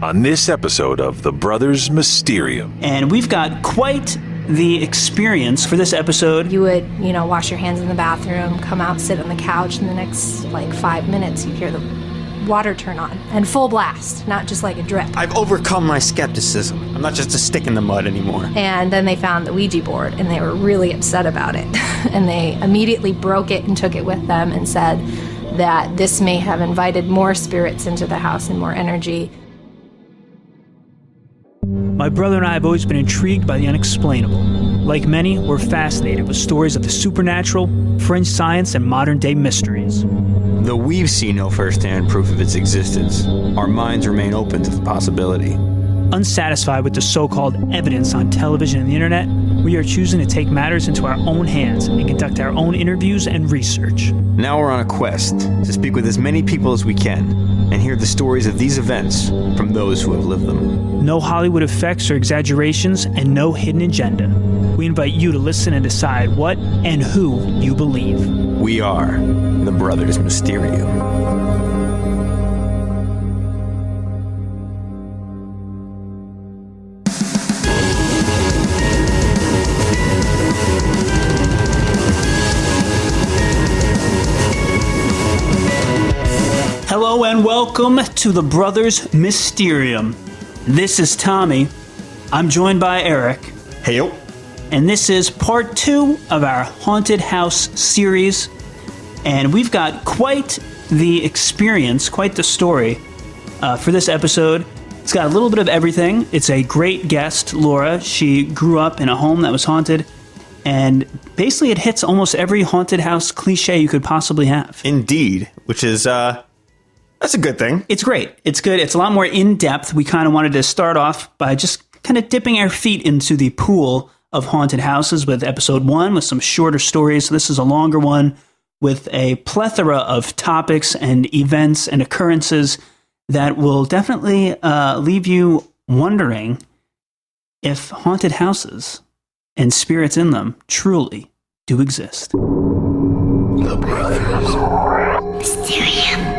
on this episode of The Brothers Mysterium. And we've got quite the experience for this episode. You would, wash your hands in the bathroom, come out, sit on the couch, and the next, 5 minutes you'd hear the water turn on. And full blast, not just like a drip. I've overcome my skepticism. I'm not just a stick in the mud anymore. And then they found the Ouija board, and they were really upset about it. And they immediately broke it and took it with them and said that this may have invited more spirits into the house and more energy. My brother and I have always been intrigued by the unexplainable. Like many, we're fascinated with stories of the supernatural, fringe science, and modern-day mysteries. Though we've seen no first-hand proof of its existence, our minds remain open to the possibility. Unsatisfied with the so-called evidence on television and the internet, we are choosing to take matters into our own hands and conduct our own interviews and research. Now we're on a quest to speak with as many people as we can and hear the stories of these events from those who have lived them. No Hollywood effects or exaggerations, and no hidden agenda. We invite you to listen and decide what and who you believe. We are the Brothers Mysterium. Hello and welcome to the Brothers Mysterium. This is Tommy. I'm joined by Eric. Heyo. And this is part 2 of our Haunted House series. And we've got quite the experience, quite the story for this episode. It's got a little bit of everything. It's a great guest, Laura. She grew up in a home that was haunted. And basically it hits almost every haunted house cliche you could possibly have. Indeed, which is... that's a good thing. It's great. It's good. It's a lot more in-depth. We kind of wanted to start off by just kind of dipping our feet into the pool of haunted houses with episode 1 with some shorter stories. So this is a longer one with a plethora of topics and events and occurrences that will definitely leave you wondering if haunted houses and spirits in them truly do exist. The Brothers Mysterium.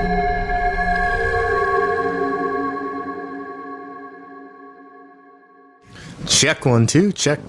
Check 1 2, check.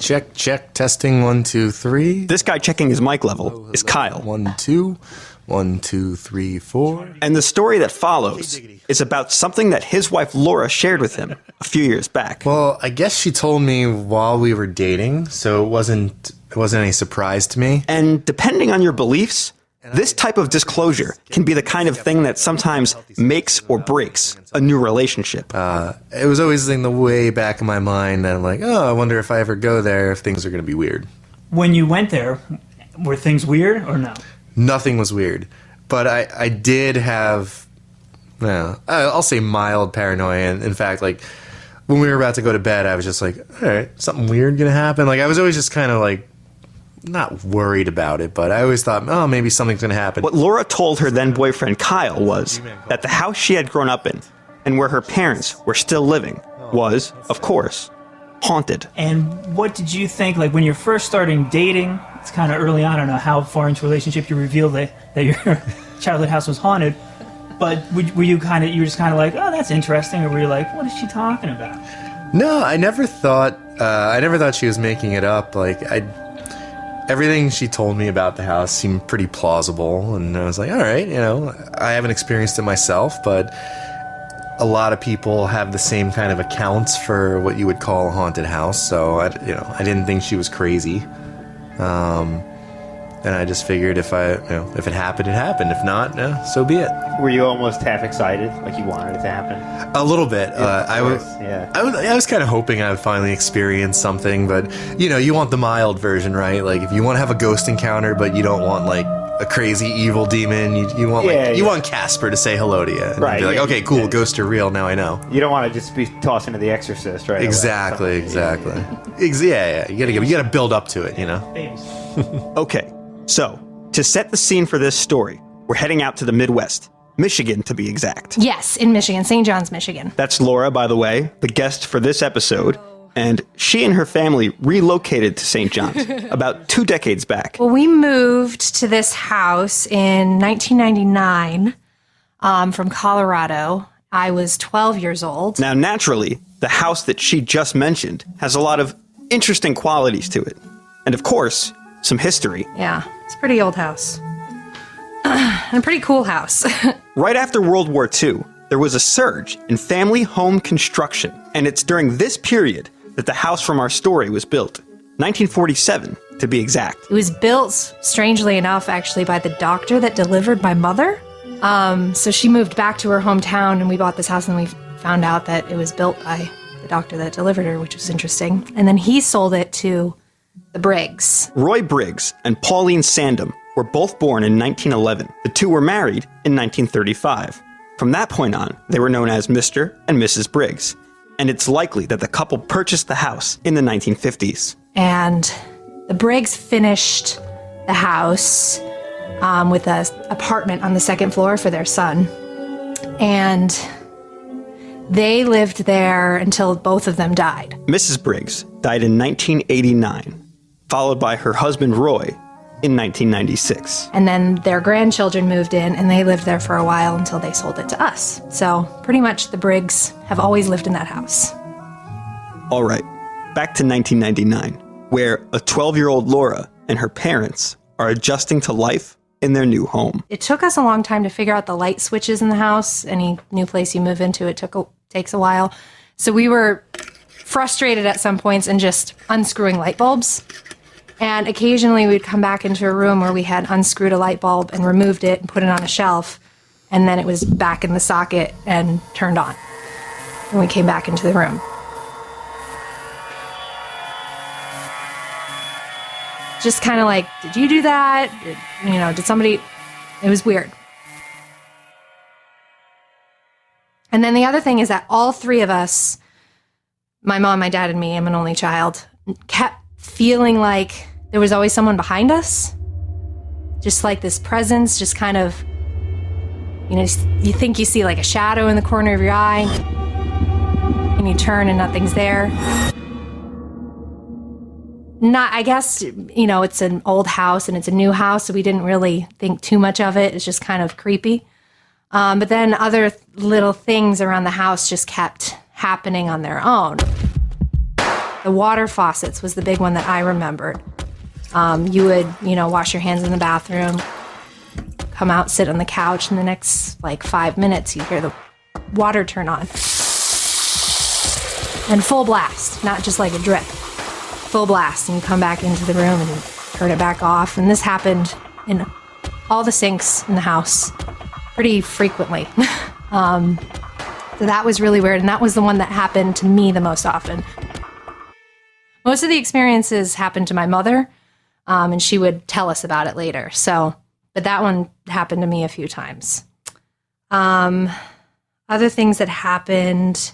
Testing 1 2 3. This guy checking his mic level is Kyle. 1 2, 1 2 3 4. And the story that follows is about something that his wife Laura shared with him a few years back. Well, I guess she told me while we were dating, so it wasn't any surprise to me. And depending on your beliefs, this type of disclosure can be the kind of thing that sometimes makes or breaks a new relationship. It was always in the way back of my mind that I'm like, oh, I wonder if I ever go there if things are going to be weird. When you went there, were things weird or no? Nothing was weird, but I did have, I'll say mild paranoia. And in fact, like when we were about to go to bed, I was just like, all right, something weird going to happen. Like I was always just kind of like, not worried about it, but I always thought, oh, maybe something's going to happen. What Laura told her then boyfriend Kyle was that the house she had grown up in and where her parents were still living was, of course, haunted. And what did you think, like when you're first starting dating, it's kind of early on, I don't know how far into a relationship you revealed that your childhood house was haunted, but were you just kind of like, oh, that's interesting, or were you like, what is she talking about? No, I never thought she was making it up. Like, everything she told me about the house seemed pretty plausible, and I was like, all right, I haven't experienced it myself, but a lot of people have the same kind of accounts for what you would call a haunted house, so I didn't think she was crazy. And I just figured if it happened, it happened. If not, so be it. Were you almost half excited, like you wanted it to happen? A little bit. I was kind of hoping I would finally experience something, but you want the mild version, right? Like if you want to have a ghost encounter, but you don't want like a crazy evil demon, you want you want Casper to say hello to you, and be like, okay, cool, ghosts are real. Now I know. You don't want to just be tossed into The Exorcist, right? Exactly. Yeah. You gotta build up to it, Okay. So, to set the scene for this story, we're heading out to the Midwest, Michigan to be exact. Yes, in Michigan, St. John's, Michigan. That's Laura, by the way, the guest for this episode, and she and her family relocated to St. John's about 2 decades back. Well, we moved to this house in 1999 from Colorado. I was 12 years old. Now, naturally, the house that she just mentioned has a lot of interesting qualities to it. And of course, some history. Yeah, it's a pretty old house. And a pretty cool house. Right after World War II, there was a surge in family home construction. And it's during this period that the house from our story was built. 1947, to be exact. It was built, strangely enough, actually, by the doctor that delivered my mother. So she moved back to her hometown, and we bought this house, and we found out that it was built by the doctor that delivered her, which was interesting. And then he sold it to the Briggs. Roy Briggs and Pauline Sandham were both born in 1911. The two were married in 1935. From that point on, they were known as Mr. and Mrs. Briggs. And it's likely that the couple purchased the house in the 1950s. And the Briggs finished the house with an apartment on the second floor for their son. And they lived there until both of them died. Mrs. Briggs died in 1989, followed by her husband Roy in 1996. And then their grandchildren moved in, and they lived there for a while until they sold it to us. So pretty much the Briggs have always lived in that house. All right, back to 1999, where a 12-year-old Laura and her parents are adjusting to life in their new home. It took us a long time to figure out the light switches in the house. Any new place you move into, takes a while. So we were frustrated at some points and just unscrewing light bulbs. And occasionally we'd come back into a room where we had unscrewed a light bulb and removed it and put it on a shelf. And then it was back in the socket and turned on when we came back into the room. Just kind of like, did you do that? Did somebody... It was weird. And then the other thing is that all three of us, my mom, my dad, and me, I'm an only child, kept feeling like there was always someone behind us. Just like this presence, just kind of, you think you see like a shadow in the corner of your eye, and you turn and nothing's there. I guess, it's an old house and it's a new house, so we didn't really think too much of it. It's just kind of creepy. But then other little things around the house just kept happening on their own. The water faucets was the big one that I remembered. You would, wash your hands in the bathroom, come out, sit on the couch, and the next, 5 minutes, you hear the water turn on. And full blast, not just like a drip. Full blast, and you come back into the room and you turn it back off. And this happened in all the sinks in the house pretty frequently. So that was really weird, and that was the one that happened to me the most often. Most of the experiences happened to my mother, and she would tell us about it later. But that one happened to me a few times. Other things that happened,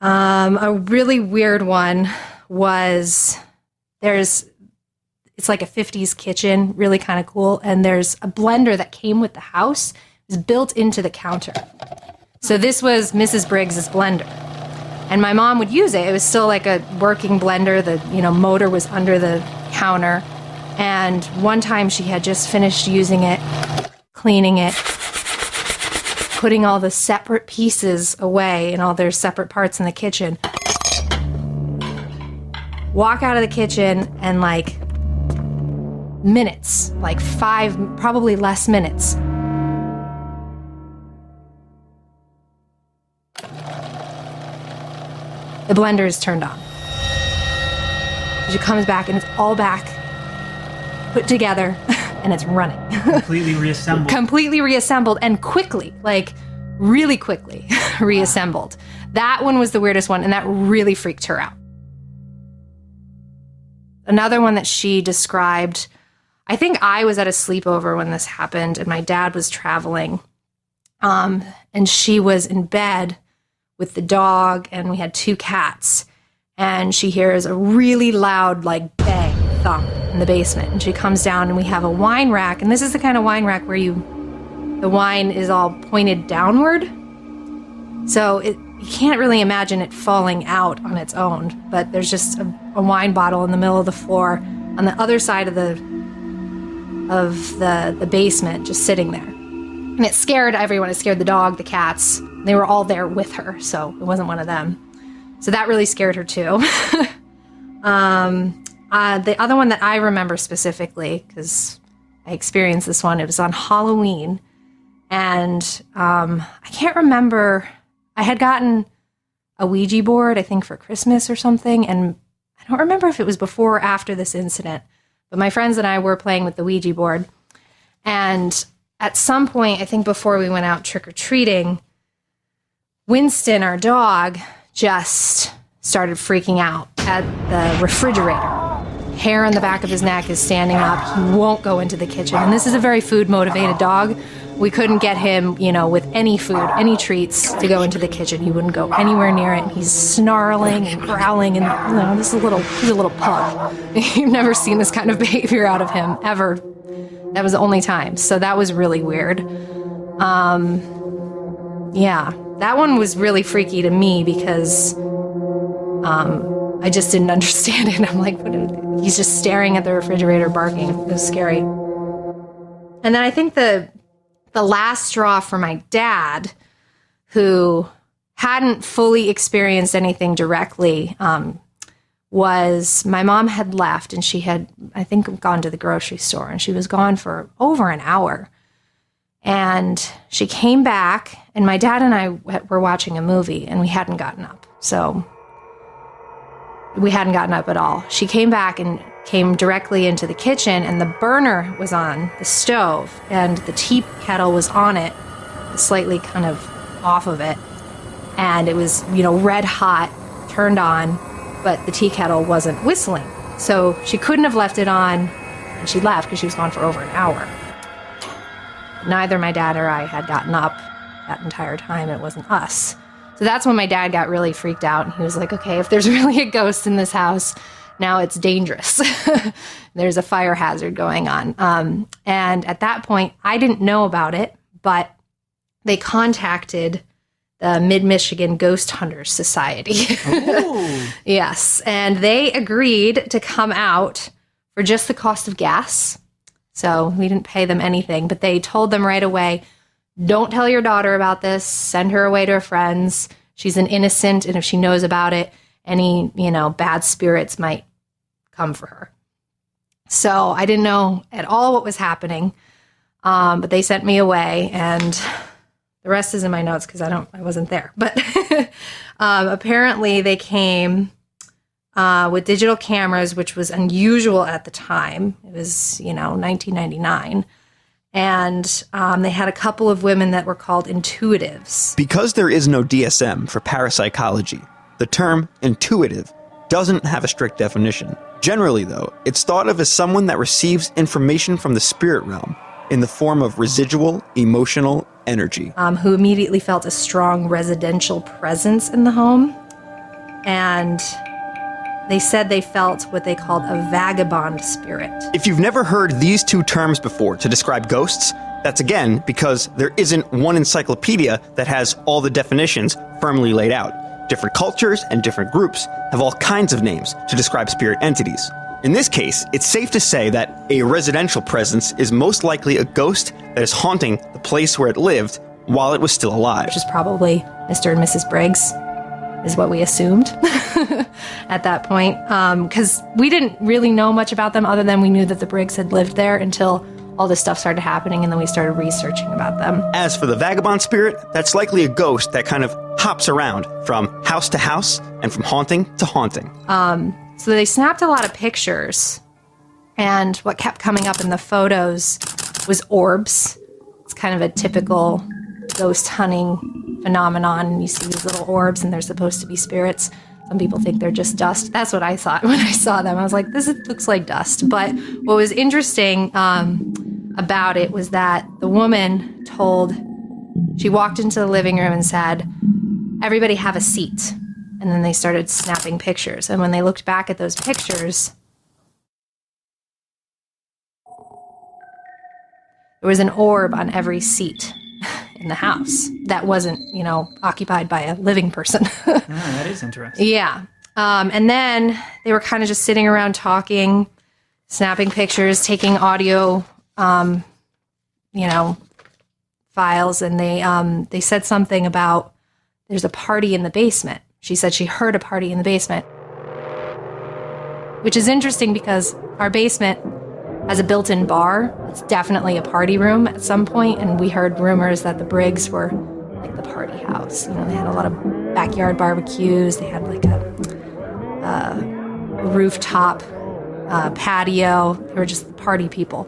a really weird one was it's like a 50s kitchen, really kind of cool. And there's a blender that came with the house. It was built into the counter. So this was Mrs. Briggs's blender. And my mom would use it. It was still like a working blender. The motor was under the counter. And one time she had just finished using it, cleaning it, putting all the separate pieces away and all their separate parts in the kitchen. Walk out of the kitchen and minutes, 5, probably less minutes. The blender is turned on. She comes back and it's all back, put together, and it's running. Completely reassembled. Completely reassembled and quickly, really quickly reassembled. That one was the weirdest one, and that really freaked her out. Another one that she described, I think I was at a sleepover when this happened, and my dad was traveling. And she was in bed with the dog, and we had 2 cats. And she hears a really loud, bang, thump in the basement. And she comes down, and we have a wine rack. And this is the kind of wine rack where the wine is all pointed downward. So you can't really imagine it falling out on its own. But there's just a wine bottle in the middle of the floor on the other side of the basement, just sitting there. And it scared everyone. It scared the dog, the cats. They were all there with her, so it wasn't one of them. So that really scared her too. The other one that I remember specifically, because I experienced this one, it was on Halloween. And I can't remember. I had gotten a Ouija board, I think, for Christmas or something. And I don't remember if it was before or after this incident. But my friends and I were playing with the Ouija board. And at some point, I think before we went out trick-or-treating, Winston, our dog, just started freaking out at the refrigerator. Hair on the back of his neck is standing up. He won't go into the kitchen. And this is a very food-motivated dog. We couldn't get him, with any food, any treats to go into the kitchen. He wouldn't go anywhere near it. And he's snarling and growling. And, he's a little pug. You've never seen this kind of behavior out of him, ever. That was the only time. So that was really weird. Yeah, that one was really freaky to me because I just didn't understand it. I'm like, he's just staring at the refrigerator barking. It was scary. And then I think the last straw for my dad, who hadn't fully experienced anything directly, was my mom had left and she had, I think, gone to the grocery store, and she was gone for over an hour. And she came back, and my dad and I were watching a movie, and we hadn't gotten up. So we hadn't gotten up at all. She came back and came directly into the kitchen, and the burner was on the stove, and the tea kettle was on it, slightly kind of off of it. And it was, red hot, turned on, but the tea kettle wasn't whistling. So she couldn't have left it on, and she left because she was gone for over an hour. Neither my dad or I had gotten up that entire time. It wasn't us. So that's when my dad got really freaked out, and he was like, okay, if there's really a ghost in this house, now it's dangerous. There's a fire hazard going on. And at that point, I didn't know about it, but they contacted the Mid-Michigan Ghost Hunters Society. Yes, and they agreed to come out for just the cost of gas. So we didn't pay them anything, but they told them right away, don't tell your daughter about this. Send her away to her friends. She's an innocent, and if she knows about it, any, bad spirits might come for her. So I didn't know at all what was happening, but they sent me away, and the rest is in my notes because I wasn't there. But apparently they came with digital cameras, which was unusual at the time. It was, 1999. And they had a couple of women that were called intuitives. Because there is no DSM for parapsychology, the term intuitive doesn't have a strict definition. Generally, though, it's thought of as someone that receives information from the spirit realm in the form of residual emotional energy. Who immediately felt a strong residential presence in the home. And they said they felt what they called a vagabond spirit. If you've never heard these two terms before to describe ghosts, that's again because there isn't one encyclopedia that has all the definitions firmly laid out. Different cultures and different groups have all kinds of names to describe spirit entities. In this case, it's safe to say that a residential presence is most likely a ghost that is haunting the place where it lived while it was still alive. Which is probably Mr. and Mrs. Briggs, is what we assumed at that point. Because we didn't really know much about them other than we knew that the Briggs had lived there until all this stuff started happening, and then we started researching about them. As for the vagabond spirit, that's likely a ghost that kind of hops around from house to house and from haunting to haunting. So they snapped a lot of pictures, and what kept coming up in the photos was orbs. It's kind of a typical ghost hunting phenomenon. You see these little orbs, and they're supposed to be spirits. Some people think they're just dust. That's what I thought when I saw them. I was like, looks like dust. But what was interesting about it was that the woman she walked into the living room and said, everybody have a seat. And then they started snapping pictures. And when they looked back at those pictures, there was an orb on every seat in the house that wasn't, occupied by a living person. That is interesting. Yeah. And then they were kind of just sitting around talking, snapping pictures, taking audio, files, and they said something about there's a party in the basement. She said she heard a party in the basement, which is interesting because our basement has a built-in bar. It's definitely a party room at some point, and we heard rumors that the Briggs were like the party house. You know, they had a lot of backyard barbecues. They had like a rooftop patio. They were just party people.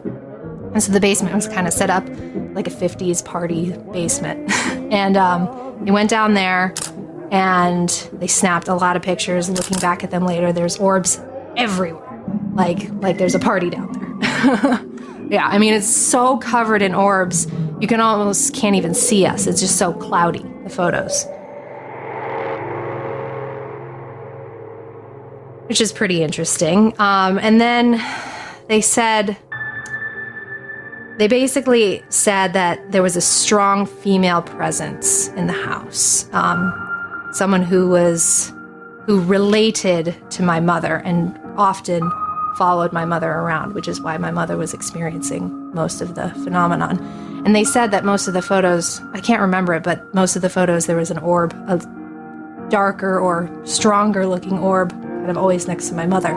And so the basement was kind of set up like a 50s party basement. And they went down there and they snapped a lot of pictures. Looking back at them later, there's orbs everywhere. Like there's a party down there. Yeah, I mean, it's so covered in orbs, you can almost can't even see us. It's just so cloudy, the photos. Which is pretty interesting. And then they basically said that there was a strong female presence in the house. Someone who related to my mother and often followed my mother around, which is why my mother was experiencing most of the phenomenon. And they said that most of the photos, I can't remember it, but most of the photos there was an orb, a darker or stronger looking orb, kind of always next to my mother.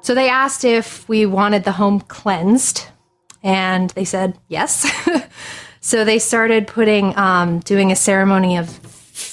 So they asked if we wanted the home cleansed, and they said yes. So they started doing a ceremony of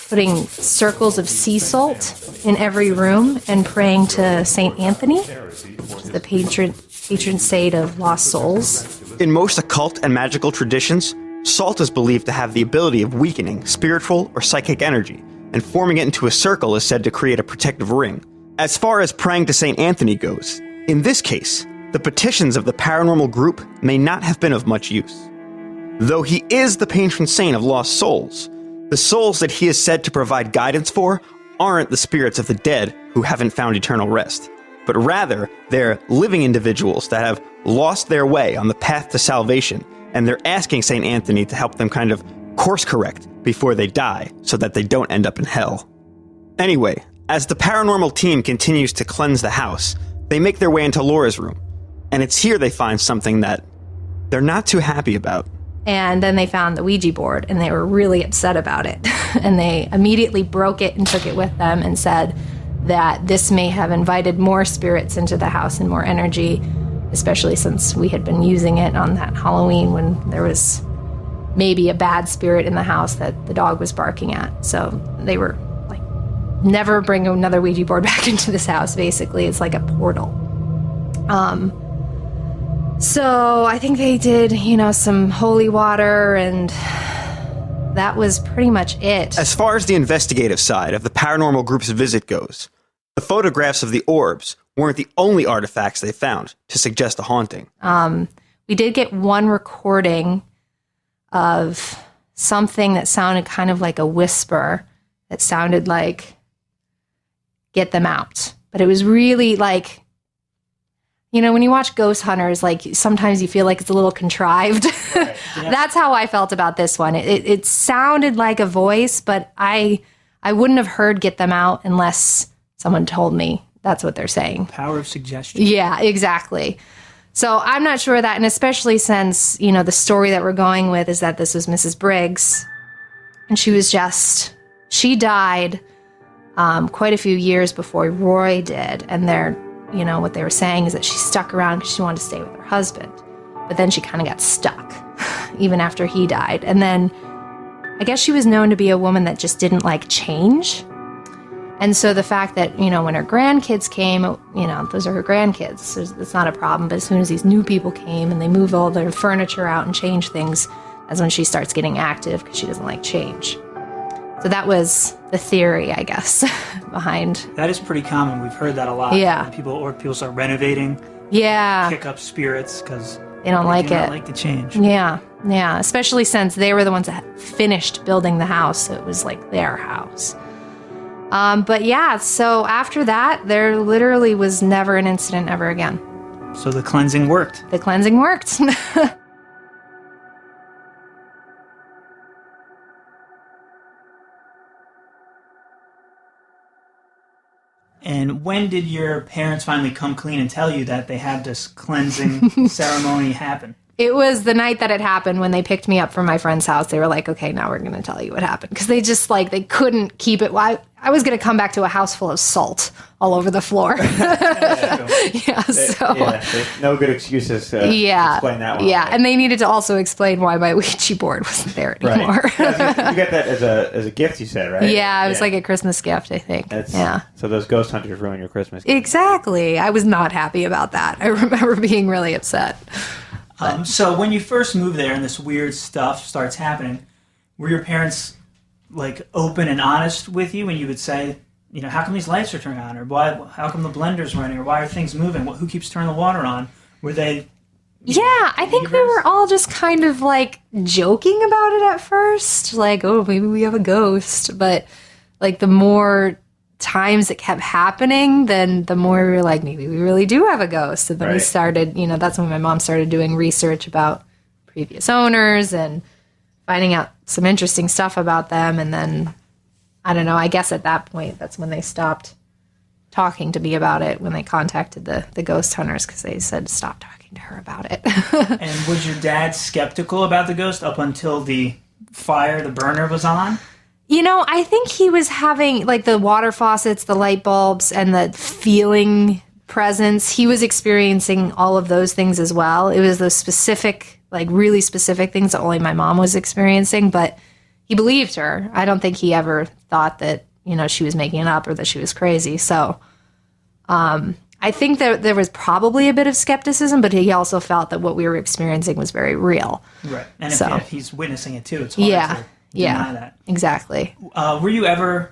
putting circles of sea salt in every room and praying to Saint Anthony, the patron saint of lost souls. In most occult and magical traditions, salt is believed to have the ability of weakening spiritual or psychic energy, and forming it into a circle is said to create a protective ring. As far as praying to Saint Anthony goes, in this case, the petitions of the paranormal group may not have been of much use. Though he is the patron saint of lost souls, the souls that he is said to provide guidance for aren't the spirits of the dead who haven't found eternal rest, but rather they're living individuals that have lost their way on the path to salvation, and they're asking St. Anthony to help them kind of course correct before they die so that they don't end up in hell. Anyway, as the paranormal team continues to cleanse the house, they make their way into Laura's room, and it's here they find something that they're not too happy about. And then they found the Ouija board, and they were really upset about it. And they immediately broke it and took it with them and said that this may have invited more spirits into the house and more energy, especially since we had been using it on that Halloween when there was maybe a bad spirit in the house that the dog was barking at. So they were like, never bring another Ouija board back into this house, basically. It's like a portal. So I think they did, some holy water, and that was pretty much it. As far as the investigative side of the paranormal group's visit goes, the photographs of the orbs weren't the only artifacts they found to suggest a haunting. We did get one recording of something that sounded kind of like a whisper, that sounded like, "Get them out." But it was really like, when you watch Ghost Hunters, like sometimes you feel like it's a little contrived. Right, yeah. That's how I felt about this one. It sounded like a voice, but I wouldn't have heard "Get them out" unless someone told me that's what they're saying. Power of suggestion. Yeah, exactly. So I'm not sure of that, and especially since, the story that we're going with is that this was Mrs. Briggs, and she died quite a few years before Roy did, and what they were saying is that she stuck around because she wanted to stay with her husband. But then she kind of got stuck, even after he died. And then I guess she was known to be a woman that just didn't like change. And so the fact that, when her grandkids came, those are her grandkids. It's not a problem. But as soon as these new people came and they moved all their furniture out and changed things, that's when she starts getting active because she doesn't like change. So that was the theory, I guess, behind. That is pretty common. We've heard that a lot. Yeah. People start renovating. Yeah. Kick up spirits because they don't like it. Like the change. Yeah. Yeah. Especially since they were the ones that finished building the house. So it was like their house. But yeah, so after that, there literally was never an incident ever again. So the cleansing worked. The cleansing worked. And when did your parents finally come clean and tell you that they had this cleansing ceremony happen? It was the night that it happened when they picked me up from my friend's house. They were like, okay, now we're going to tell you what happened. Because they just they couldn't keep it. I was going to come back to a house full of salt all over the floor. No good excuses to explain that one. Yeah, and they needed to also explain why my Ouija board wasn't there anymore. Right. You get that as a gift, you said, right? Yeah, it was like a Christmas gift, I think. So those ghost hunters ruin your Christmas gift. Exactly. I was not happy about that. I remember being really upset. So when you first moved there and this weird stuff starts happening, were your parents open and honest with you when you would say, how come these lights are turning on, or how come the blender's running, or why are things moving? Who keeps turning the water on? Were they? Yeah, I think we were all just kind of joking about it at first, oh, maybe we have a ghost, but the more times it kept happening, then the more we were like, maybe we really do have a ghost. And then we started, that's when my mom started doing research about previous owners and finding out some interesting stuff about them. And then, I don't know, I guess at that point, that's when they stopped talking to me about it, when they contacted the ghost hunters, because they said, stop talking to her about it. And was your dad skeptical about the ghost up until the burner was on? I think he was having, the water faucets, the light bulbs, and the feeling presence. He was experiencing all of those things as well. It was those specific, really specific things that only my mom was experiencing, but he believed her. I don't think he ever thought that, she was making it up or that she was crazy. So I think that there was probably a bit of skepticism, but he also felt that what we were experiencing was very real. Right. And if he's witnessing it too, it's hard to deny that. Exactly. Were you ever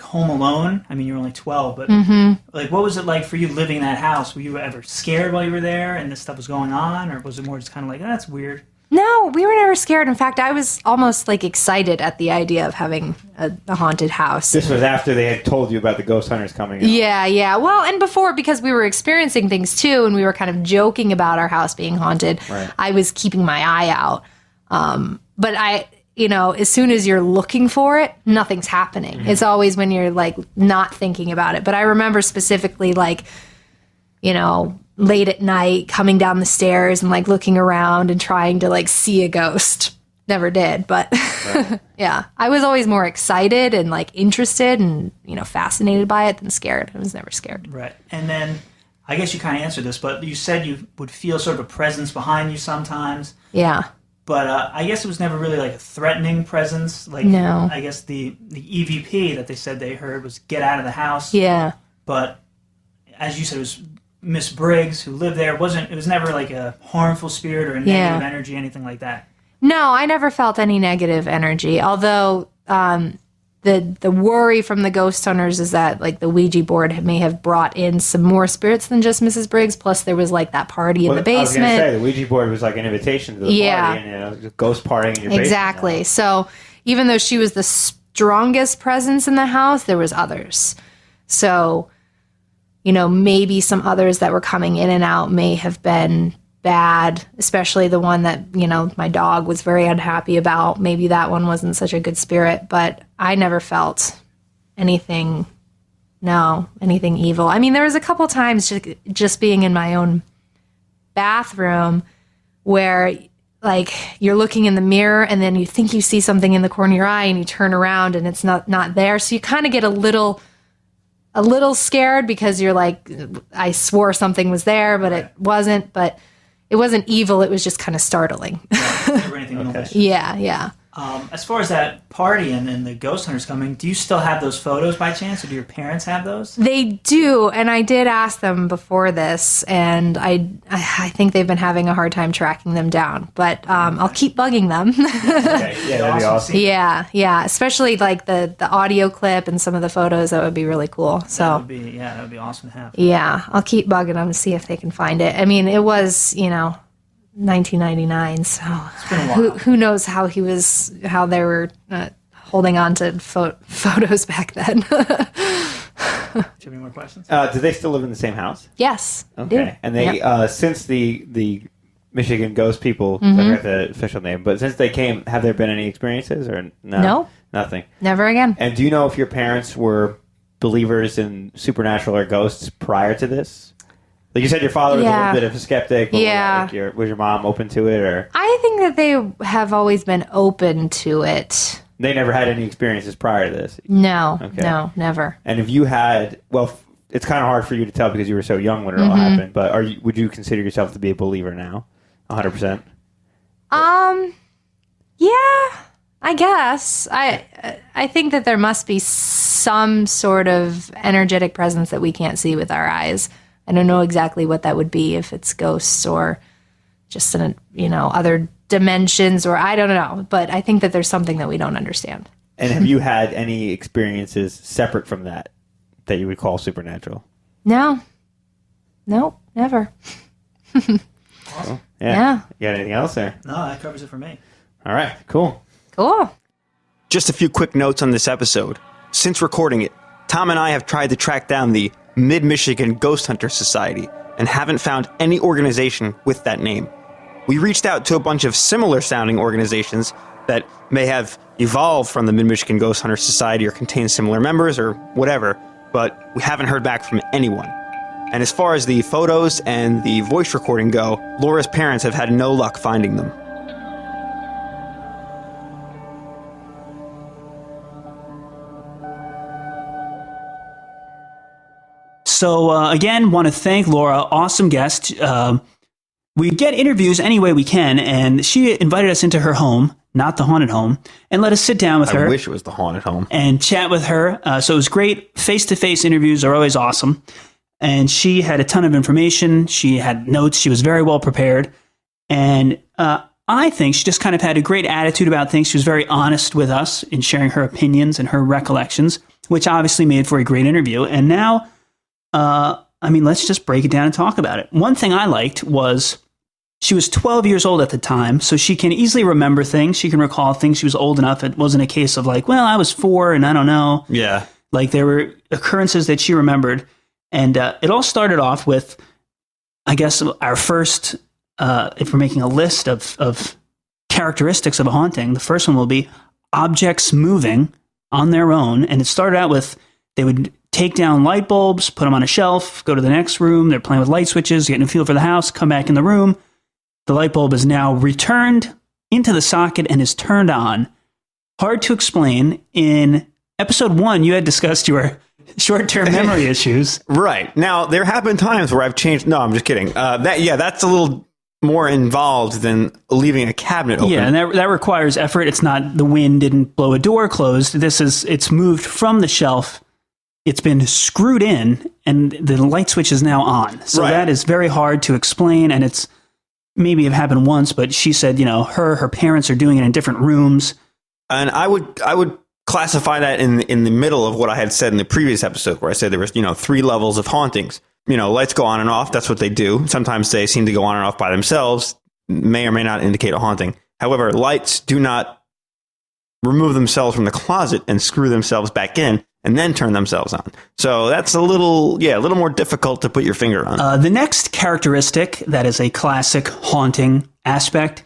home alone? I mean, you were only 12, but what was it like for you living in that house? Were you ever scared while you were there and this stuff was going on, or was it more just kind of that's weird? No, we were never scared. In fact, I was almost excited at the idea of having a haunted house. This was after they had told you about the ghost hunters coming out. Yeah. Well, and before, because we were experiencing things too, and we were kind of joking about our house being haunted, I was keeping my eye out. But as soon as you're looking for it, nothing's happening. Mm-hmm. It's always when you're not thinking about it. But I remember specifically late at night coming down the stairs and looking around and trying to see a ghost. Never did, but yeah. I was always more excited and interested and, fascinated by it than scared. I was never scared. Right. And then I guess you kind of answered this, but you said you would feel sort of a presence behind you sometimes. Yeah. But I guess it was never really a threatening presence. No. I guess the EVP that they said they heard was get out of the house. Yeah. But as you said, it was Miss Briggs who lived there. It was never a harmful spirit or a negative energy, anything like that. No, I never felt any negative energy. Although the worry from the ghost hunters is that the Ouija board may have brought in some more spirits than just Mrs. Briggs. Plus, there was that party in the basement. I was going to say the Ouija board was an invitation to the party, and ghost partying in your basement. Exactly. So even though she was the strongest presence in the house, there was others. So maybe some others that were coming in and out may have been bad, especially the one that, my dog was very unhappy about. Maybe that one wasn't such a good spirit, but I never felt anything evil. I mean, there was a couple times just being in my own bathroom where you're looking in the mirror and then you think you see something in the corner of your eye and you turn around and it's not there. So you kind of get a little scared because you're I swore something was there, but it wasn't. But it wasn't evil. It was just kind of startling. Never anything malicious. Yeah. As far as that party and the ghost hunters coming, do you still have those photos by chance, or do your parents have those? They do, and I did ask them before this, and I think they've been having a hard time tracking them down. But I'll keep bugging them. Okay. Yeah, that'd be awesome. Yeah, especially the audio clip and some of the photos. That would be really cool. So that would be awesome to have. Yeah, I'll keep bugging them to see if they can find it. I mean, it was 1999, so it's been a while. Who knows how they were holding on to photos back then. Do you have any more questions? Do they still live in the same house? Yes. Okay. And they since the Michigan ghost people, I forgot the official name, but since they came, have there been any experiences or no? No. Nothing. Never again. And do you know if your parents were believers in supernatural or ghosts prior to this? Like you said, your father was a little bit of a skeptic. But was your mom open to it, or? I think that they have always been open to it. They never had any experiences prior to this? No, okay. No, never. And if you had, well, it's kind of hard for you to tell because you were so young when it all happened, but would you consider yourself to be a believer now? 100%? Yeah, I guess. I think that there must be some sort of energetic presence that we can't see with our eyes. I don't know exactly what that would be, if it's ghosts or just in, other dimensions, or I don't know. But I think that there's something that we don't understand. And have you had any experiences separate from that you would call supernatural? No, never. Awesome. Yeah. You got anything else there? No, that covers it for me. All right, cool. Just a few quick notes on this episode. Since recording it, Tom and I have tried to track down the Mid-Michigan Ghost Hunter Society and haven't found any organization with that name. We reached out to a bunch of similar sounding organizations that may have evolved from the Mid-Michigan Ghost Hunter Society or contain similar members or whatever, but we haven't heard back from anyone. And as far as the photos and the voice recording go, Laura's parents have had no luck finding them. So again, want to thank Laura, awesome guest. We get interviews any way we can, and she invited us into her home, not the haunted home, and let us sit down with her. I wish it was the haunted home. And chat with her. So it was great. Face-to-face interviews are always awesome. And she had a ton of information. She had notes. She was very well prepared. And I think she just kind of had a great attitude about things. She was very honest with us in sharing her opinions and her recollections, which obviously made for a great interview. And now, let's just break it down and talk about it. One thing I liked was she was 12 years old at the time, so she can easily remember things. She can recall things. She was old enough. It wasn't a case of like, well, I was 4 and I don't know. Yeah. Like there were occurrences that she remembered. And it all started off with, I guess, our first, if we're making a list of characteristics of a haunting, the first one will be objects moving on their own. And it started out with, they would take down light bulbs, put them on a shelf, go to the next room. They're playing with light switches, getting a feel for the house, come back in the room. The light bulb is now returned into the socket and is turned on. Hard to explain. In episode 1, you had discussed your short-term memory issues. Right. Now, there have been times where I've changed... No, I'm just kidding. That's a little more involved than leaving a cabinet open. Yeah, and that requires effort. It's not the wind didn't blow a door closed. It's moved from the shelf. It's been screwed in, and the light switch is now on. So that is very hard to explain, and it's maybe have happened once, but she said, her parents are doing it in different rooms. And I would classify that in the middle of what I had said in the previous episode, where I said there was, 3 levels of hauntings. Lights go on and off. That's what they do. Sometimes they seem to go on and off by themselves, may or may not indicate a haunting. However, lights do not remove themselves from the closet and screw themselves back in and then turn themselves on. So that's a little more difficult to put your finger on. The next characteristic that is a classic haunting aspect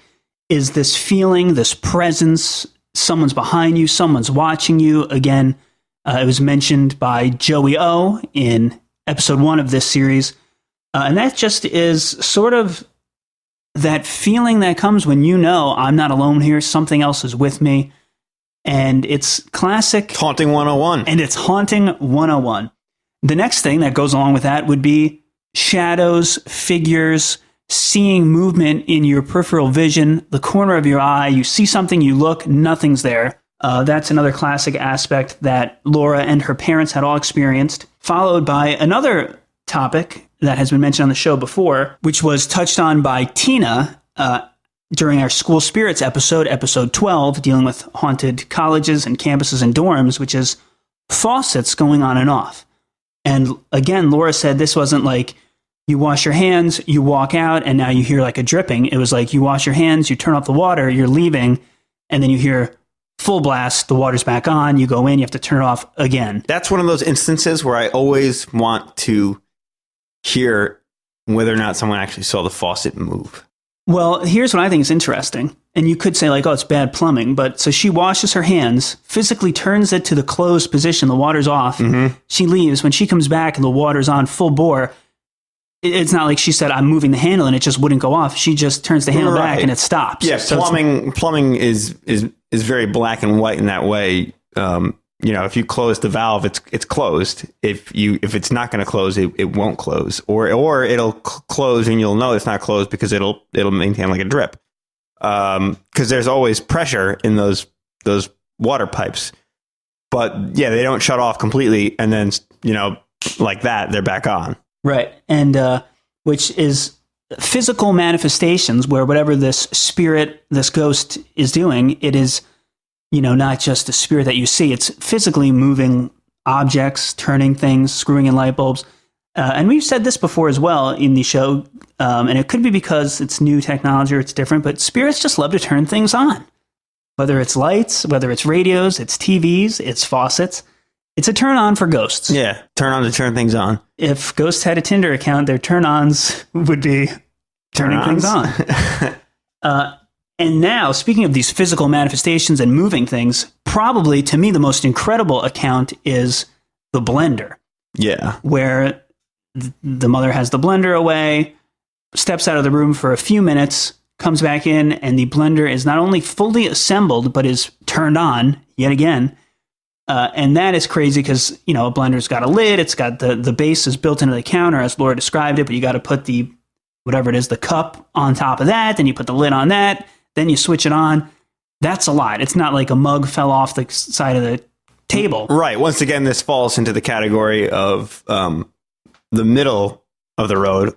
is this feeling, this presence. Someone's behind you, someone's watching you. Again, it was mentioned by Joey O in episode 1 of this series. And that just is sort of that feeling that comes when I'm not alone here, something else is with me. And it's classic. Haunting 101. And it's Haunting 101. The next thing that goes along with that would be shadows, figures, seeing movement in your peripheral vision, the corner of your eye. You see something, you look, nothing's there. That's another classic aspect that Laura and her parents had all experienced. Followed by another topic that has been mentioned on the show before, which was touched on by Tina during our School Spirits episode 12, dealing with haunted colleges and campuses and dorms, which is faucets going on and off. And again, Laura said this wasn't like you wash your hands, you walk out, and now you hear like a dripping. It was like you wash your hands, you turn off the water, you're leaving, and then you hear full blast, the water's back on, you go in, you have to turn it off again. That's one of those instances where I always want to hear whether or not someone actually saw the faucet move. Well, here's what I think is interesting. And you could say, like, oh, it's bad plumbing. But so she washes her hands, physically turns it to the closed position. The water's off. She leaves. When she comes back and the water's on full bore, it's not like she said, I'm moving the handle and it just wouldn't go off. She just turns the handle back and it stops. Yeah, so plumbing is very black and white in that way. If you close the valve, it's closed. If it's not going to close, it won't close, or it'll close and you'll know it's not closed because it'll maintain like a drip. Because there's always pressure in those water pipes, but yeah, they don't shut off completely, and then like that they're back on. Right, and which is physical manifestations where whatever this spirit, this ghost is doing, it is. Not just a spirit that you see. It's physically moving objects, turning things, screwing in light bulbs. And we've said this before as well in the show, and it could be because it's new technology or it's different, but spirits just love to turn things on. Whether it's lights, whether it's radios, it's TVs, it's faucets. It's a turn on for ghosts. Yeah, turn on to turn things on. If ghosts had a Tinder account, their turn-ons would be turning things on. And now, speaking of these physical manifestations and moving things, probably to me the most incredible account is the blender. Yeah. Where the mother has the blender away, steps out of the room for a few minutes, comes back in, and the blender is not only fully assembled, but is turned on yet again. And that is crazy because, a blender's got a lid, it's got the base is built into the counter as Laura described it, but you got to put the cup on top of that, then you put the lid on that. Then you switch it on. That's a lot. It's not like a mug fell off the side of the table. Right. Once again, this falls into the category of the middle of the road.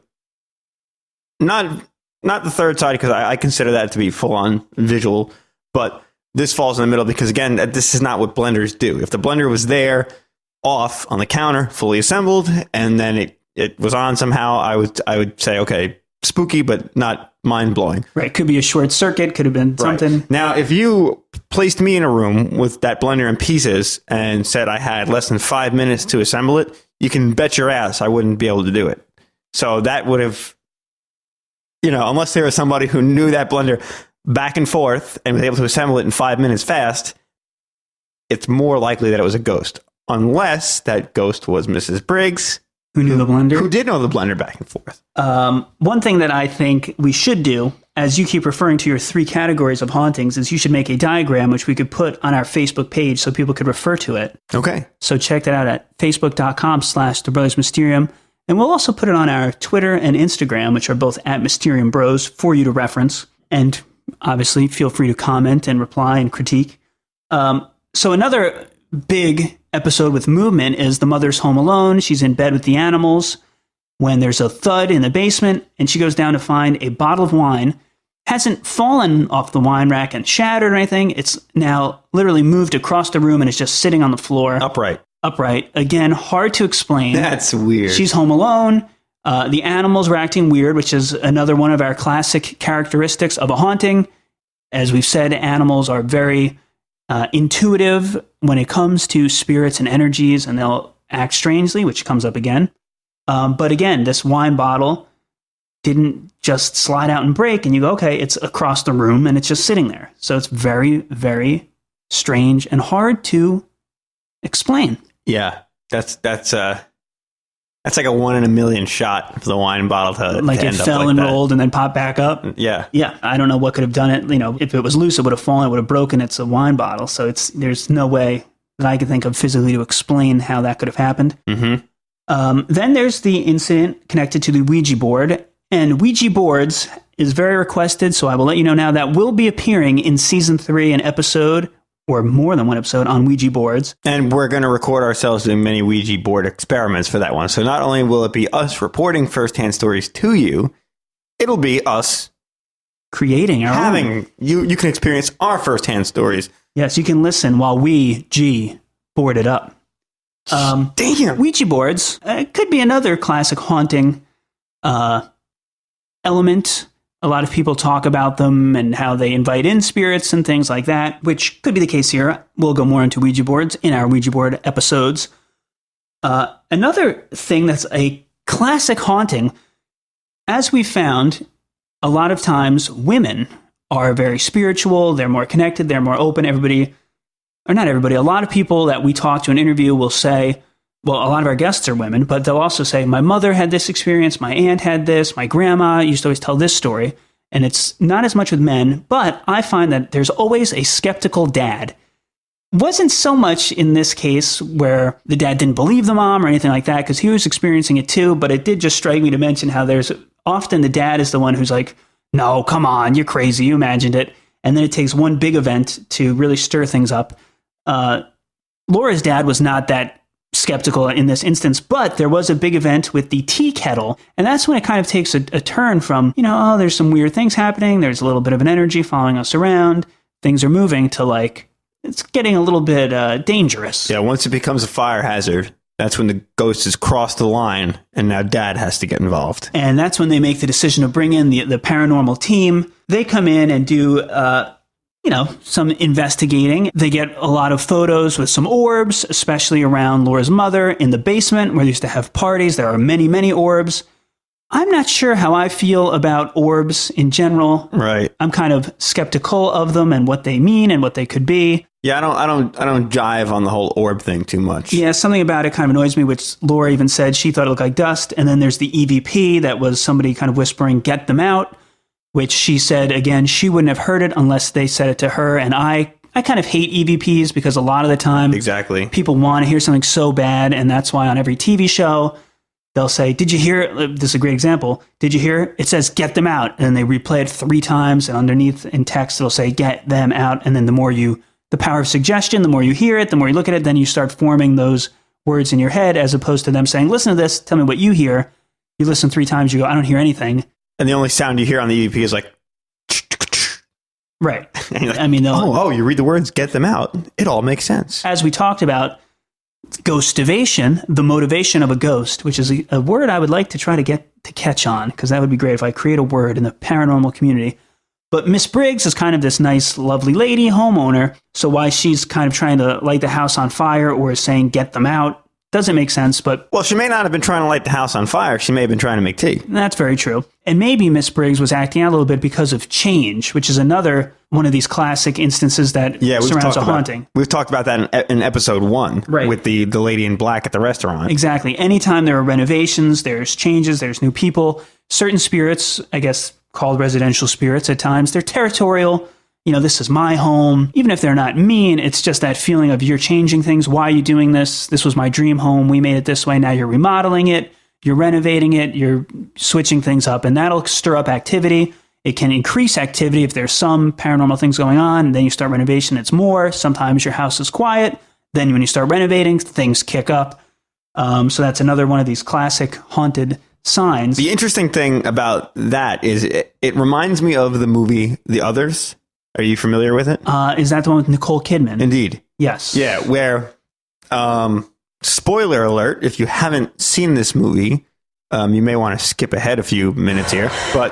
Not the third side, because I consider that to be full-on visual. But this falls in the middle because, again, this is not what blenders do. If the blender was there, off on the counter, fully assembled, and then it was on somehow, I would say, okay, spooky, but not mind-blowing. Right. Could be a short circuit. Could have been something. Right. Now, if you placed me in a room with that blender in pieces and said I had less than 5 minutes to assemble it, you can bet your ass I wouldn't be able to do it. So that would have, unless there was somebody who knew that blender back and forth and was able to assemble it in 5 minutes fast, it's more likely that it was a ghost. Unless that ghost was Mrs. Briggs, who knew the blender? Who did know the blender back and forth. One thing that I think we should do, as you keep referring to your 3 categories of hauntings, is you should make a diagram which we could put on our Facebook page so people could refer to it. Okay. So check that out at facebook.com/The Brothers Mysterium. And we'll also put it on our Twitter and Instagram, which are both at Mysterium Bros, for you to reference. And obviously, feel free to comment and reply and critique. So another big episode with movement is the mother's home alone. She's in bed with the animals when there's a thud in the basement, and she goes down to find a bottle of wine. Hasn't fallen off the wine rack and shattered or anything. It's now literally moved across the room and is just sitting on the floor. Upright. Again, hard to explain. That's weird. She's home alone. The animals were acting weird, which is another one of our classic characteristics of a haunting. As we've said, animals are very intuitive when it comes to spirits and energies, and they'll act strangely, which comes up again. But again, this wine bottle didn't just slide out and break, and you go, okay, it's across the room, and it's just sitting there. So it's very, very strange and hard to explain. Yeah, that's like a 1 in a million shot for the wine bottle to like to it end fell up like and that. rolled and then popped back up. Yeah. I don't know what could have done it. If it was loose, it would have fallen. It would have broken. It's a wine bottle, so there's no way that I could think of physically to explain how that could have happened. Mm-hmm. Then there's the incident connected to the Ouija board, and Ouija boards is very requested. So I will let you know now that will be appearing in season 3, an episode or more than one episode on Ouija boards. And we're going to record ourselves doing many Ouija board experiments for that one. So not only will it be us reporting firsthand stories to you, it'll be us creating our own. You can experience our firsthand stories. Yes, you can listen while we board it up. Damn. Ouija boards could be another classic haunting element. A lot of people talk about them and how they invite in spirits and things like that, which could be the case here. We'll go more into Ouija boards in our Ouija board episodes. Another thing that's a classic haunting, as we found, a lot of times women are very spiritual, they're more connected, they're more open. Everybody, or not everybody, a lot of people that we talk to in interview will say, well, a lot of our guests are women, but they'll also say, my mother had this experience, my aunt had this, my grandma used to always tell this story. And it's not as much with men, but I find that there's always a skeptical dad. Wasn't so much in this case where the dad didn't believe the mom or anything like that, because he was experiencing it too, but it did just strike me to mention how there's often the dad is the one who's like, no, come on, you're crazy, you imagined it. And then it takes one big event to really stir things up. Laura's dad was not that skeptical in this instance, but there was a big event with the tea kettle. And that's when it kind of takes a turn from, oh, there's some weird things happening. There's a little bit of an energy following us around. Things are moving to like, it's getting a little bit dangerous. Yeah, once it becomes a fire hazard, that's when the ghost has crossed the line and now dad has to get involved. And that's when they make the decision to bring in the paranormal team. They come in and do some investigating. They get a lot of photos with some orbs, especially around Laura's mother in the basement where they used to have parties. There are many, many orbs. I'm not sure how I feel about orbs in general. Right. I'm kind of skeptical of them and what they mean and what they could be. Yeah, I don't jive on the whole orb thing too much. Yeah, something about it kind of annoys me, which Laura even said she thought it looked like dust. And then there's the EVP that was somebody kind of whispering, get them out, which she said, again, she wouldn't have heard it unless they said it to her. And I kind of hate EVPs because a lot of the time exactly people want to hear something so bad. And that's why on every TV show, they'll say, did you hear it? This is a great example. Did you hear it? It says, get them out. And they replay it 3 times. And underneath in text, it'll say, get them out. And then the power of suggestion, the more you hear it, the more you look at it, then you start forming those words in your head, as opposed to them saying, listen to this, tell me what you hear. You listen 3 times, you go, I don't hear anything. And the only sound you hear on the EVP is like, right. Like, I mean, you read the words, get them out. It all makes sense. As we talked about, ghostivation, the motivation of a ghost, which is a word I would like to try to get to catch on, because that would be great if I create a word in the paranormal community. But Miss Briggs is kind of this nice, lovely lady, homeowner. So why she's kind of trying to light the house on fire or saying get them out doesn't make sense. But well, she may not have been trying to light the house on fire. She may have been trying to make tea. That's very true. And maybe Miss Briggs was acting out a little bit because of change, which is another one of these classic instances that surrounds a haunting. We've talked about that in episode 1 with the lady in black at the restaurant. Exactly. Anytime there are renovations, there's changes, there's new people, certain spirits, I guess, called residential spirits at times, they're territorial. This is my home. Even if they're not mean, it's just that feeling of you're changing things. Why are you doing this? This was my dream home. We made it this way. Now you're remodeling it. You're renovating it. You're switching things up. And that'll stir up activity. It can increase activity if there's some paranormal things going on. Then you start renovation, it's more. Sometimes your house is quiet. Then when you start renovating, things kick up. So that's another one of these classic haunted signs. The interesting thing about that is it reminds me of the movie The Others. Are you familiar with it? Is that the one with Nicole Kidman? Indeed. Yes. Yeah, where, spoiler alert, if you haven't seen this movie, you may want to skip ahead a few minutes here, but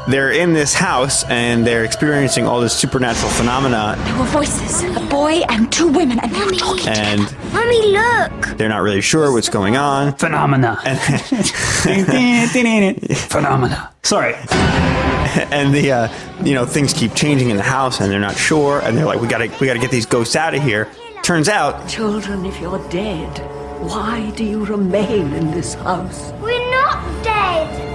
they're in this house and they're experiencing all this supernatural phenomena. There were voices, a boy and 2 women, and they were talking and together. Mommy, look! They're not really sure what's going on. Phenomena. Phenomena. Sorry. And the things keep changing in the house and they're not sure, and they're like, we gotta get these ghosts out of here. Turns out, children, if you're dead, why do you remain in this house? We're not dead!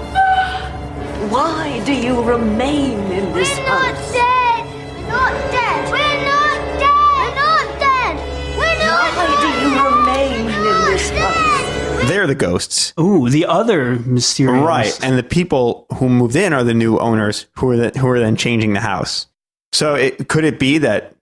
Why do you remain in this house? We're not dead! We're not dead! We're not dead! We're not dead! Why do you remain in this house? they're the ghosts. Ooh, the other Mysterium. Right. And the people who moved in are the new owners who are then changing the house. So could it be that,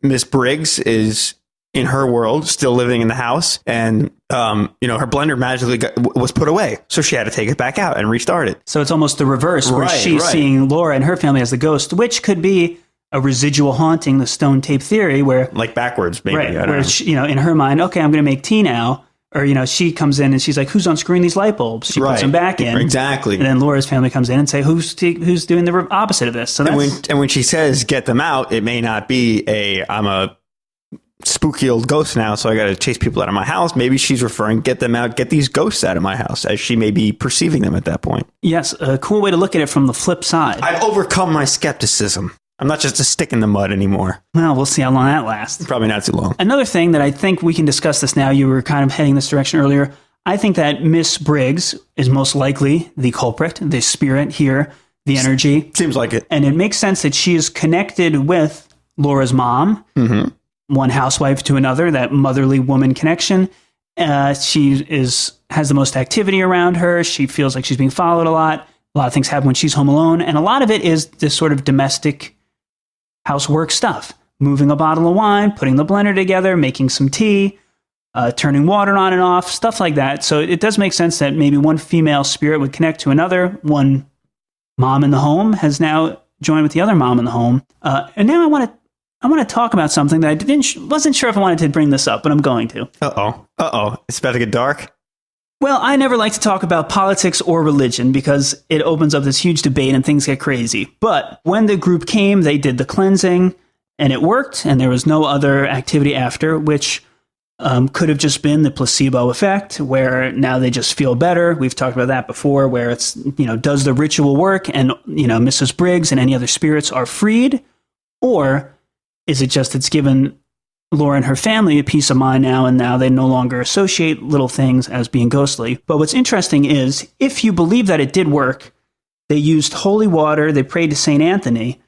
Miss Briggs is in her world still living in the house and, her blender magically was put away. So she had to take it back out and restart it. So it's almost the reverse where she's seeing Laura and her family as the ghost, which could be a residual haunting, the stone tape theory, where like backwards, maybe. Right, where she, in her mind, okay, I'm going to make tea now. Or, she comes in and she's like, who's unscrewing these light bulbs? She puts them back in. Exactly. And then Laura's family comes in and say, who's doing the opposite of this? So and when she says, get them out, it may not be I'm a spooky old ghost now, so I got to chase people out of my house. Maybe she's referring, get them out, get these ghosts out of my house, as she may be perceiving them at that point. Yes, a cool way to look at it from the flip side. I've overcome my skepticism. I'm not just a stick in the mud anymore. Well, we'll see how long that lasts. Probably not too long. Another thing that I think we can discuss this now, you were kind of heading this direction earlier. I think that Miss Briggs is most likely the culprit, the spirit here, the energy. Seems like it. And it makes sense that she is connected with Laura's mom, one housewife to another, that motherly woman connection. She has the most activity around her. She feels like she's being followed a lot. A lot of things happen when she's home alone. And a lot of it is this sort of domestic housework stuff. Moving a bottle of wine, putting the blender together, making some tea, turning water on and off, stuff like that. So it does make sense that maybe one female spirit would connect to another. One mom in the home has now joined with the other mom in the home. And now I want to talk about something that I wasn't sure if I wanted to bring this up, but I'm going to. Uh-oh. It's about to get dark? Well, I never like to talk about politics or religion because it opens up this huge debate and things get crazy. But when the group came, they did the cleansing and it worked, and there was no other activity after, which could have just been the placebo effect, where now they just feel better. We've talked about that before, where it's, does the ritual work and, Mrs. Briggs and any other spirits are freed? Or is it just it's given Laura and her family a peace of mind now, and now they no longer associate little things as being ghostly? But what's interesting is, if you believe that it did work, they used holy water, they prayed to St. Anthony,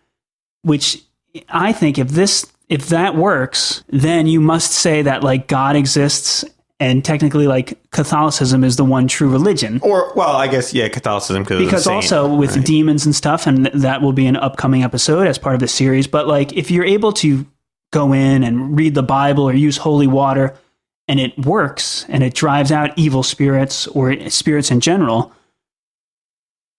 which I think if that works, then you must say that like God exists, and technically like Catholicism is the one true religion. Or, well, I guess, yeah, Catholicism. Because also with demons and stuff, and that will be an upcoming episode as part of the series. But like, if you're able to go in and read the Bible or use holy water, and it works, and it drives out evil spirits or spirits in general,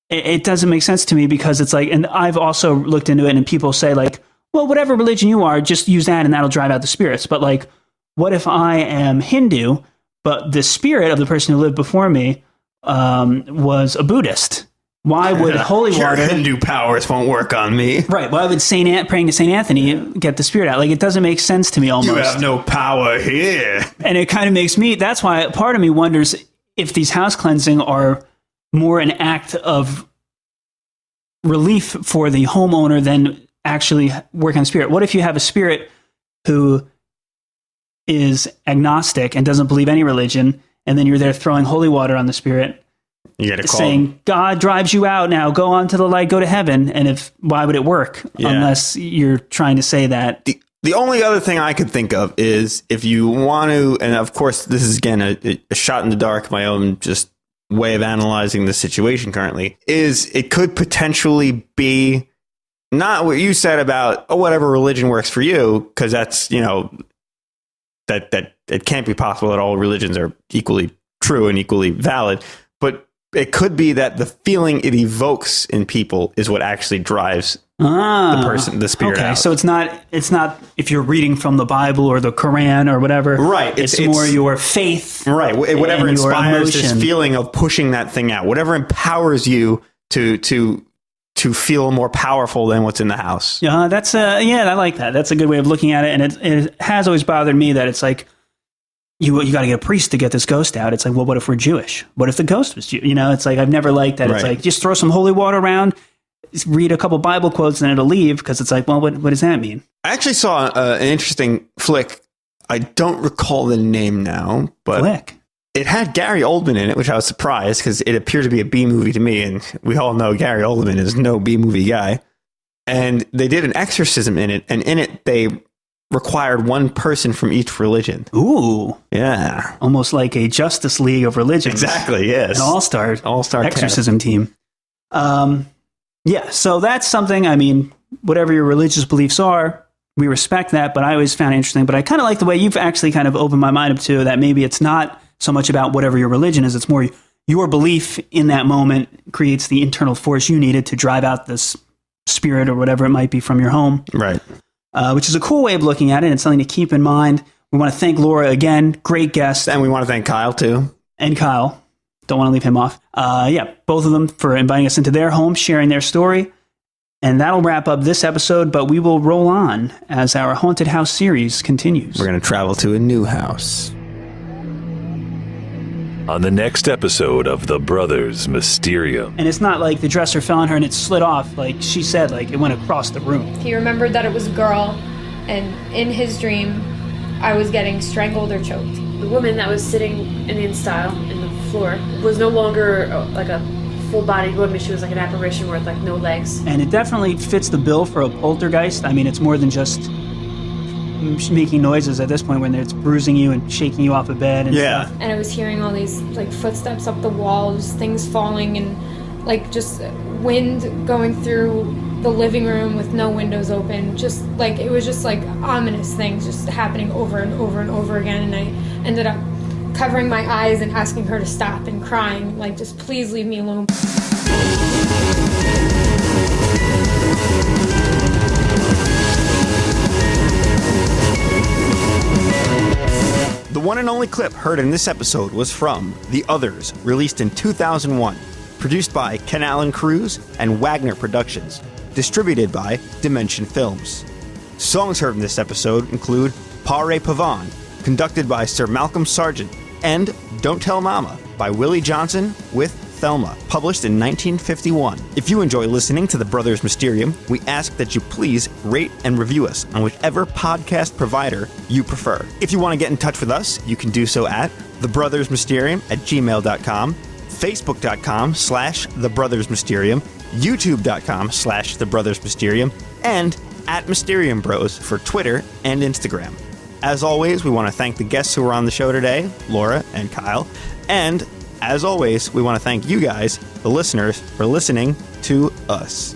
it doesn't make sense to me, because it's like, and I've also looked into it, and people say like, well, whatever religion you are, just use that and that'll drive out the spirits. But like, what if I am Hindu, but the spirit of the person who lived before me was a Buddhist? Why would holy water... Your Hindu powers won't work on me. Right. Why would praying to St. Anthony get the spirit out? Like, it doesn't make sense to me almost. You have no power here. And it kind of makes me... That's why part of me wonders if these house cleansing are more an act of relief for the homeowner than actually work on spirit. What if you have a spirit who is agnostic and doesn't believe any religion, and then you're there throwing holy water on the spirit, you get a call saying, God drives you out now, go on to the light, go to heaven. And why would it work unless you're trying to say that? The only other thing I could think of is if you want to, and of course this is again a shot in the dark, my own just way of analyzing the situation currently, is it could potentially be not what you said about, whatever religion works for you, because that's, that it can't be possible that all religions are equally true and equally valid. But it could be that the feeling it evokes in people is what actually drives the spirit out. So it's not if you're reading from the Bible or the Quran or whatever. Right. It's more your faith. Right. Whatever inspires this emotion. Feeling of pushing that thing out. Whatever empowers you to feel more powerful than what's in the house. Yeah, I like that. That's a good way of looking at it. And it has always bothered me that it's like, you got to get a priest to get this ghost out. It's like, well, what if we're Jewish? What if the ghost was Jewish? It's like, I've never liked that. Right. It's like, just throw some holy water around, read a couple Bible quotes, and it'll leave, because it's like, well, what does that mean? I actually saw an interesting flick. I don't recall the name now, but flick. It had Gary Oldman in it, which I was surprised, because it appeared to be a B movie to me, and we all know Gary Oldman is no B movie guy. And they did an exorcism in it, and in it they required one person from each religion. Ooh. Yeah. Almost like a Justice League of religions. Exactly, yes. An all-star exorcism team. Yeah, so that's something, whatever your religious beliefs are, we respect that, but I always found it interesting. But I kind of like the way you've actually kind of opened my mind up to that maybe it's not so much about whatever your religion is, it's more your belief in that moment creates the internal force you needed to drive out this spirit or whatever it might be from your home. Right. Which is a cool way of looking at it. It's something to keep in mind. We want to thank Laura again. Great guest. And we want to thank Kyle, too. And Kyle. Don't want to leave him off. Both of them for inviting us into their home, sharing their story. And that'll wrap up this episode, but we will roll on as our haunted house series continues. We're going to travel to a new house. On the next episode of The Brothers Mysterium. And it's not like the dresser fell on her and it slid off. Like she said, like it went across the room. He remembered that it was a girl, and in his dream, I was getting strangled or choked. The woman that was sitting in the install in the floor was no longer like a full-bodied woman. She was like an apparition with like no legs. And it definitely fits the bill for a poltergeist. I mean, it's more than just making noises at this point when it's bruising you and shaking you off a bed and stuff. And I was hearing all these like footsteps up the walls, things falling, and like just wind going through the living room with no windows open. Just like it was just like ominous things just happening over and over and over again. And I ended up covering my eyes and asking her to stop and crying, like, just please leave me alone. The one and only clip heard in this episode was from The Others, released in 2001, produced by Ken Allen Cruz and Wagner Productions, distributed by Dimension Films. Songs heard in this episode include Pare Pavan, conducted by Sir Malcolm Sargent, and Don't Tell Mama by Willie Johnson with Thelma, published in 1951. If you enjoy listening to The Brothers Mysterium, we ask that you please rate and review us on whichever podcast provider you prefer. If you want to get in touch with us, you can do so at thebrothersmysterium@gmail.com, facebook.com/thebrothersmysterium, youtube.com/thebrothersmysterium, and at Mysterium Bros for Twitter and Instagram. As always, we want to thank the guests who were on the show today, Laura and Kyle, and as always, we want to thank you guys, the listeners, for listening to us.